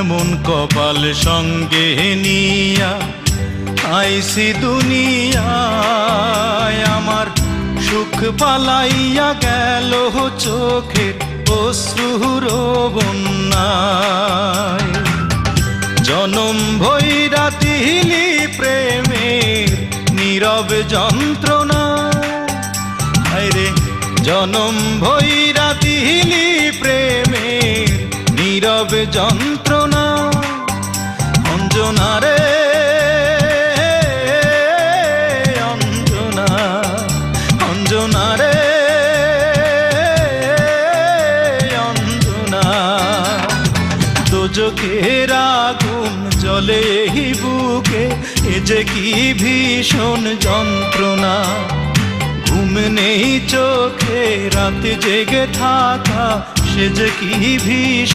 এমন কপাল সঙ্গে নিয়া আইসি দুনিয়ায়, আমার সুখ পালাইয়া গেল চোখের অশ্রুর বন্যায়। জনম ভৈরা দিলি প্রেমের নীরব যন্ত্রণা, আরে জনম ভৈরা দিলি প্রেমের নীরব যন্ত্রণা। অঞ্জনা রে অঞ্জনা, অঞ্জনা রে অঞ্জনা, দোজখের আগুন জ্বলে এই বুকে, এ যে কি ভীষণ যন্ত্রণা। ঘুম নেই চোখে, রাতে জেগে থাকা, সে যে কি ভীষণ